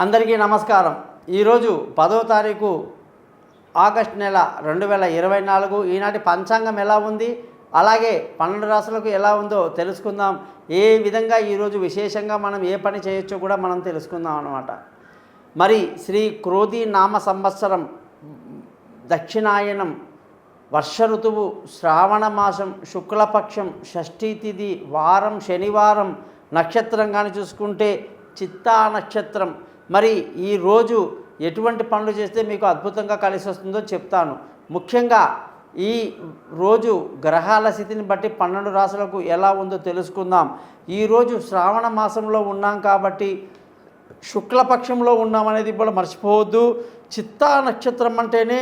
అందరికీ నమస్కారం. ఈరోజు 10వ తారీఖు ఆగస్టు నెల 2024. ఈనాటి పంచాంగం ఎలా ఉంది, అలాగే 12 రాశులకు ఎలా ఉందో తెలుసుకుందాం. ఏ విధంగా ఈరోజు విశేషంగా మనం ఏ పని చేయొచ్చో కూడా మనం తెలుసుకుందాం అన్నమాట. మరి శ్రీ క్రోధి నామ సంవత్సరం దక్షిణాయనం, వర్ష ఋతువు, శ్రావణ మాసం, శుక్లపక్షం, షష్ఠీ తిథి, వారం శనివారం, నక్షత్రం కానీ చూసుకుంటే చిత్తా నక్షత్రం. మరి ఈరోజు ఎటువంటి పనులు చేస్తే మీకు అద్భుతంగా కలిసి వస్తుందో చెప్తాను. ముఖ్యంగా ఈ రోజు గ్రహాల స్థితిని బట్టి 12 రాశులకు ఎలా ఉందో తెలుసుకుందాం. ఈరోజు శ్రావణ మాసంలో ఉన్నాం కాబట్టి శుక్లపక్షంలో ఉన్నామనేది కూడా మర్చిపోవద్దు. చిత్తా నక్షత్రం అంటేనే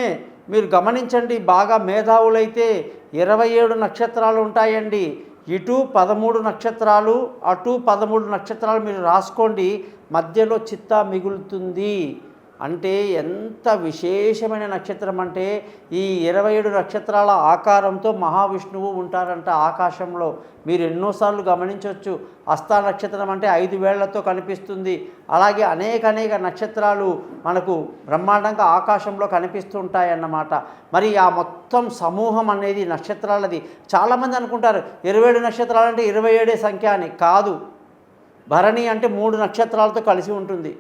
మీరు గమనించండి, బాగా మేధావులైతే 27 నక్షత్రాలు ఉంటాయండి. ఇటు 13 నక్షత్రాలు, అటు 13 నక్షత్రాలు మీరు రాసుకోండి. మధ్యలో చిత్తా మిగులుతుంది. అంటే ఎంత విశేషమైన నక్షత్రం అంటే ఈ 27 నక్షత్రాల ఆకారంతో మహావిష్ణువు ఉంటారంట ఆకాశంలో. మీరు ఎన్నోసార్లు గమనించవచ్చు. హస్త నక్షత్రం అంటే 5 వేళ్లతో కనిపిస్తుంది. అలాగే అనేక నక్షత్రాలు మనకు బ్రహ్మాండంగా ఆకాశంలో కనిపిస్తుంటాయన్నమాట. మరి ఆ మొత్తం సమూహం అనేది నక్షత్రాలది. చాలామంది అనుకుంటారు 27 నక్షత్రాలు అంటే 27 సంఖ్య అని. కాదు. భరణి అంటే 3 నక్షత్రాలతో కలిసి ఉంటుంది.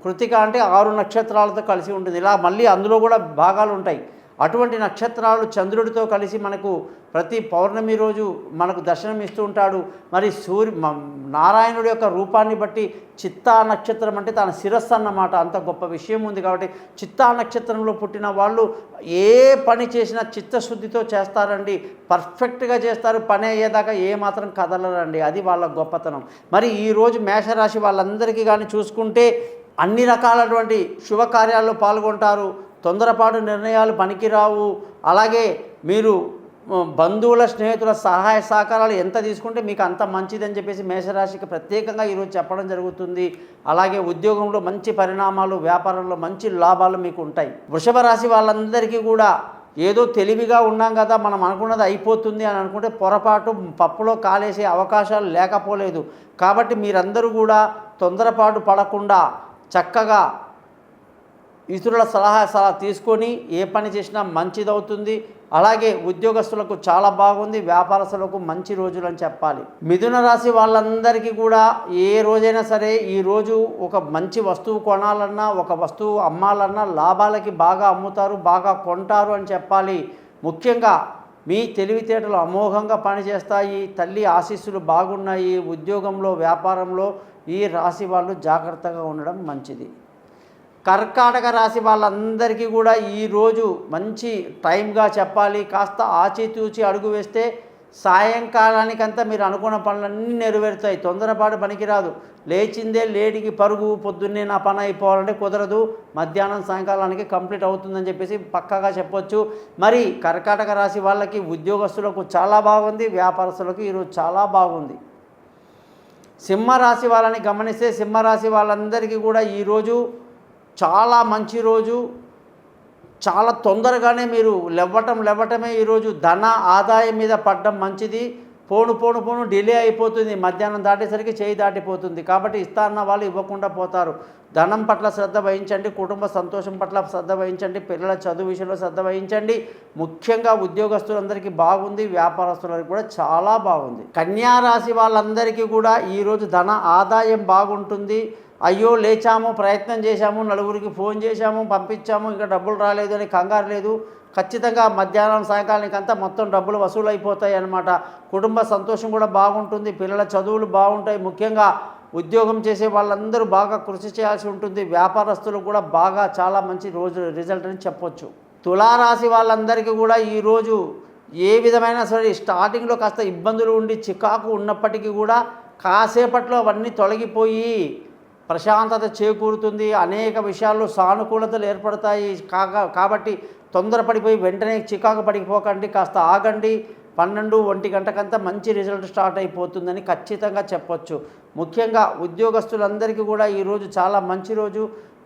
కృతిక అంటే 6 నక్షత్రాలతో కలిసి ఉంటుంది. ఇలా మళ్ళీ అందులో కూడా భాగాలు ఉంటాయి. అటువంటి నక్షత్రాలు చంద్రుడితో కలిసి మనకు ప్రతి పౌర్ణమి రోజు మనకు దర్శనం ఇస్తూ ఉంటాడు. మరి నారాయణుడి యొక్క రూపాన్ని బట్టి చిత్తా నక్షత్రం అంటే తన శిరస్సు అన్నమాట. అంత గొప్ప విషయం ఉంది. కాబట్టి చిత్తా నక్షత్రంలో పుట్టిన వాళ్ళు ఏ పని చేసినా చిత్తశుద్ధితో చేస్తారండి. పర్ఫెక్ట్గా చేస్తారు. పని అయ్యేదాకా ఏమాత్రం కదలరండి. అది వాళ్ళ గొప్పతనం. మరి ఈరోజు మేషరాశి వాళ్ళందరికీ కానీ చూసుకుంటే అన్ని రకాలటువంటి శుభకార్యాల్లో పాల్గొంటారు. తొందరపాటు నిర్ణయాలు పనికిరావు. అలాగే మీరు బంధువుల స్నేహితుల సహాయ సహకారాలు ఎంత తీసుకుంటే మీకు అంత మంచిదని చెప్పేసి మేషరాశికి ప్రత్యేకంగా ఈరోజు చెప్పడం జరుగుతుంది. అలాగే ఉద్యోగంలో మంచి పరిణామాలు, వ్యాపారంలో మంచి లాభాలు మీకు ఉంటాయి. వృషభ రాశి వాళ్ళందరికీ కూడా ఏదో తెలివిగా ఉన్నాం కదా, మనం అనుకున్నది అయిపోతుంది అని అనుకుంటే పొరపాటు, పప్పులో కాలేసే అవకాశాలు లేకపోలేదు. కాబట్టి మీరందరూ కూడా తొందరపాటు పడకుండా చక్కగా ఇతరుల సలహా తీసుకొని ఏ పని చేసినా మంచిదవుతుంది. అలాగే ఉద్యోగస్తులకు చాలా బాగుంది. వ్యాపారస్తులకు మంచి రోజులు అని చెప్పాలి. మిథున రాశి వాళ్ళందరికీ కూడా ఏ రోజైనా సరే ఈరోజు ఒక మంచి వస్తువు కొనాలన్నా, ఒక వస్తువు అమ్మాలన్నా లాభాలకి బాగా అమ్ముతారు, బాగా కొంటారు అని చెప్పాలి. ముఖ్యంగా మీ తెలివితేటలు అమోఘంగా పనిచేస్తాయి. తల్లి ఆశీస్సులు బాగున్నాయి. ఉద్యోగంలో, వ్యాపారంలో ఈ రాశి వాళ్ళు జాగ్రత్తగా ఉండడం మంచిది. కర్కాటక రాశి వాళ్ళందరికీ కూడా ఈరోజు మంచి టైంగా చెప్పాలి. కాస్త ఆచితూచి అడుగు వేస్తే సాయంకాలానికంతా మీరు అనుకున్న పనులన్నీ నెరవేరుతాయి. తొందరపాటు పనికిరాదు. లేచిందే లేడికి పరుగు, పొద్దున్నే నా పని అయిపోవాలంటే కుదరదు. మధ్యాహ్నం సాయంకాలానికి కంప్లీట్ అవుతుందని చెప్పేసి పక్కాగా చెప్పొచ్చు. మరి కర్కాటక రాశి వాళ్ళకి ఉద్యోగస్తులకు చాలా బాగుంది. వ్యాపారస్తులకు ఈరోజు చాలా బాగుంది. సింహరాశి వాళ్ళని గమనిస్తే సింహరాశి వాళ్ళందరికీ కూడా ఈరోజు చాలా మంచి రోజు. చాలా తొందరగానే మీరు లేవటమే ఈరోజు ధన ఆదాయం మీద పడడం మంచిది. పోను డిలే అయిపోతుంది. మధ్యాహ్నం దాటేసరికి చేయి దాటిపోతుంది. కాబట్టి ఇస్తారన్న వాళ్ళు ఇవ్వకుండా పోతారు. ధనం పట్ల శ్రద్ధ వహించండి. కుటుంబ సంతోషం పట్ల శ్రద్ధ వహించండి. పిల్లల చదువు విషయంలో శ్రద్ధ వహించండి. ముఖ్యంగా ఉద్యోగస్తులందరికీ బాగుంది. వ్యాపారస్తులకు కూడా చాలా బాగుంది. కన్యా రాశి వాళ్ళందరికీ కూడా ఈరోజు ధన ఆదాయం బాగుంటుంది. అయ్యో లేచాము, ప్రయత్నం చేశాము, నలుగురికి ఫోన్ చేశాము, పంపించాము, ఇంకా డబ్బులు రాలేదు అని కంగారు లేదు. ఖచ్చితంగా మధ్యాహ్నం సాయంకాలానికంతా మొత్తం డబ్బులు వసూలు అయిపోతాయి అన్నమాట. కుటుంబ సంతోషం కూడా బాగుంటుంది. పిల్లల చదువులు బాగుంటాయి. ముఖ్యంగా ఉద్యోగం చేసే వాళ్ళందరూ బాగా కృషి చేయాల్సి ఉంటుంది. వ్యాపారస్తులు కూడా బాగా చాలా మంచి రోజు రిజల్ట్ అని చెప్పొచ్చు. తులారాశి వాళ్ళందరికీ కూడా ఈరోజు ఏ విధమైన సరే స్టార్టింగ్లో కాస్త ఇబ్బందులు ఉండి చికాకు ఉన్నప్పటికీ కూడా కాసేపట్లో అవన్నీ తొలగిపోయి ప్రశాంతత చేకూరుతుంది. అనేక విషయాల్లో సానుకూలతలు ఏర్పడతాయి. కాబట్టి తొందరపడిపోయి వెంటనే చికాకు పడిపోకండి. కాస్త ఆగండి. 12-1 గంటకంతా మంచి రిజల్ట్ స్టార్ట్ అయిపోతుందని ఖచ్చితంగా చెప్పొచ్చు. ముఖ్యంగా ఉద్యోగస్తులందరికీ కూడా ఈరోజు చాలా మంచి రోజు.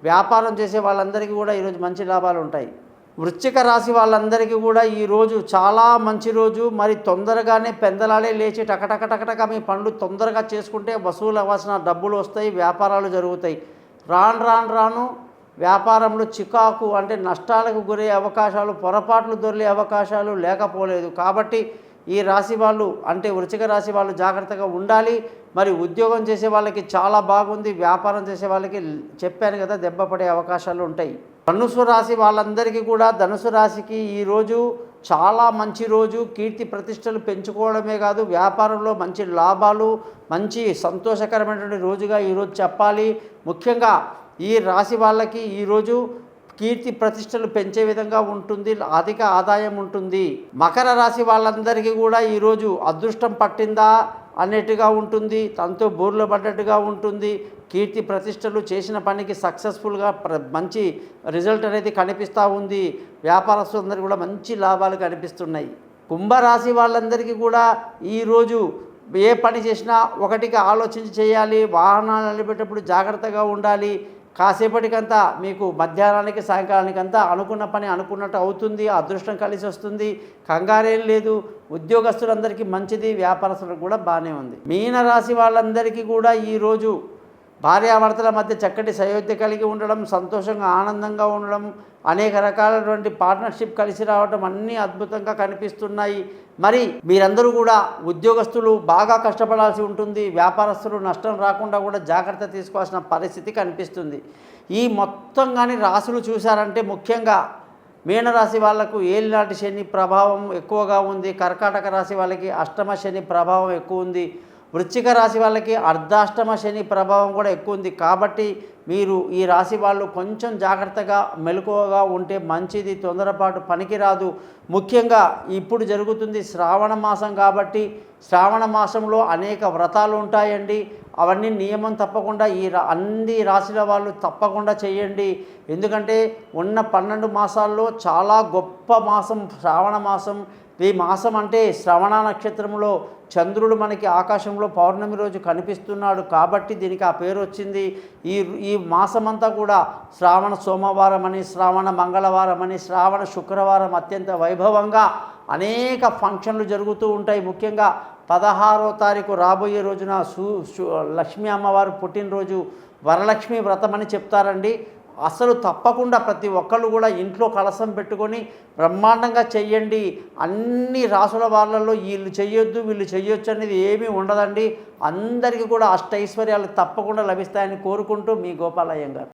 వ్యాపారం చేసే వాళ్ళందరికీ కూడా ఈరోజు మంచి లాభాలు ఉంటాయి. వృశ్చిక రాశి వాళ్ళందరికీ కూడా ఈరోజు చాలా మంచి రోజు. మరి తొందరగానే పెందలాడే లేచి టకటక మీ పనులు తొందరగా చేసుకుంటే వసూలు అవ్వాల్సిన డబ్బులు వస్తాయి, వ్యాపారాలు జరుగుతాయి. రాను రాను రాను వ్యాపారంలో చికాకు అంటే నష్టాలకు గురయ్యే అవకాశాలు, పొరపాట్లు దొర్లే అవకాశాలు లేకపోలేదు. కాబట్టి ఈ రాశి వాళ్ళు అంటే వృశ్చిక రాశి వాళ్ళు జాగ్రత్తగా ఉండాలి. మరి ఉద్యోగం చేసే వాళ్ళకి చాలా బాగుంది, వ్యాపారం చేసే వాళ్ళకి చెప్పాను కదా దెబ్బ పడే అవకాశాలు ఉంటాయి. ధనుసు రాశి వాళ్ళందరికీ కూడా, ధనుసు రాశికి ఈరోజు చాలా మంచి రోజు. కీర్తి ప్రతిష్టలు పెంచుకోవడమే కాదు, వ్యాపారంలో మంచి లాభాలు, మంచి సంతోషకరమైనటువంటి రోజుగా ఈరోజు చెప్పాలి. ముఖ్యంగా ఈ రాశి వాళ్ళకి ఈరోజు కీర్తి ప్రతిష్టలు పెంచే విధంగా ఉంటుంది, అధిక ఆదాయం ఉంటుంది. మకర రాశి వాళ్ళందరికీ కూడా ఈరోజు అదృష్టం పట్టిందా అన్నట్టుగా ఉంటుంది, తనతో బోర్లు పడ్డట్టుగా ఉంటుంది. కీర్తి ప్రతిష్టలు చేసిన పనికి సక్సెస్ఫుల్గా మంచి రిజల్ట్ అనేది కనిపిస్తూ ఉంది. వ్యాపారస్తులందరికీ కూడా మంచి లాభాలు కనిపిస్తున్నాయి. కుంభరాశి వాళ్ళందరికీ కూడా ఈరోజు ఏ పని చేసినా ఒకటికి ఆలోచించి చేయాలి. వాహనాలు నిలబెట్టేటప్పుడు జాగ్రత్తగా ఉండాలి. కాసేపటికంతా మీకు మధ్యాహ్నానికి సాయంకాలానికంతా అనుకున్న పని అనుకున్నట్టు అవుతుంది. అదృష్టం కలిసి వస్తుంది. కంగారేం లేదు. ఉద్యోగస్తులందరికీ మంచిది, వ్యాపారస్తులకు కూడా బాగానే ఉంది. మీనరాశి వాళ్ళందరికీ కూడా ఈరోజు భార్యాభర్తల మధ్య చక్కటి సయోధ్య కలిగి ఉండడం, సంతోషంగా ఆనందంగా ఉండడం, అనేక రకాలైనటువంటి పార్ట్నర్షిప్ కలిసి రావడం అన్నీ అద్భుతంగా కనిపిస్తున్నాయి. మరి మీరందరూ కూడా ఉద్యోగస్తులు బాగా కష్టపడాల్సి ఉంటుంది. వ్యాపారస్తులు నష్టం రాకుండా కూడా జాగ్రత్త తీసుకోవాల్సిన పరిస్థితి కనిపిస్తుంది. ఈ మొత్తం కానీ రాశులు చూశారంటే ముఖ్యంగా మీనరాశి వాళ్లకు ఏలినాటి శని ప్రభావం ఎక్కువగా ఉంది. కర్కాటక రాశి వాళ్ళకి అష్టమ శని ప్రభావం ఎక్కువ ఉంది. వృశ్చిక రాశి వాళ్ళకి అర్ధాష్టమ శని ప్రభావం కూడా ఎక్కువ ఉంది. కాబట్టి మీరు ఈ రాశి వాళ్ళు కొంచెం జాగ్రత్తగా మెలకువగా ఉంటే మంచిది. తొందరపాటు పనికిరాదు. ముఖ్యంగా ఇప్పుడు జరుగుతుంది శ్రావణ మాసం కాబట్టి శ్రావణ మాసంలో అనేక వ్రతాలు ఉంటాయండి. అవన్నీ నియమం తప్పకుండా అన్ని రాశుల వాళ్ళు తప్పకుండా చేయండి. ఎందుకంటే ఉన్న 12 మాసాల్లో చాలా గొప్ప మాసం శ్రావణ మాసం. ఈ మాసం అంటే శ్రవణ నక్షత్రంలో చంద్రుడు మనకి ఆకాశంలో పౌర్ణమి రోజు కనిపిస్తున్నాడు కాబట్టి దీనికి ఆ పేరు వచ్చింది. ఈ మాసమంతా కూడా శ్రావణ సోమవారం అని, శ్రావణ మంగళవారం అని, శ్రావణ శుక్రవారం అత్యంత వైభవంగా అనేక ఫంక్షన్లు జరుగుతూ ఉంటాయి. ముఖ్యంగా 16వ తారీఖు రాబోయే రోజున లక్ష్మీ అమ్మవారు పుట్టినరోజు వరలక్ష్మి వ్రతం అని చెప్తారండి. అసలు తప్పకుండా ప్రతి ఒక్కళ్ళు కూడా ఇంట్లో కలశం పెట్టుకొని బ్రహ్మాండంగా చెయ్యండి. అన్ని రాసుల వాళ్ళల్లో వీళ్ళు చెయ్యొద్దు వీళ్ళు చెయ్యొచ్చు అనేది ఏమీ ఉండదండి. అందరికీ కూడా అష్టైశ్వర్యాలు తప్పకుండా లభిస్తాయని కోరుకుంటూ మీ గోపాలయ్య గారు.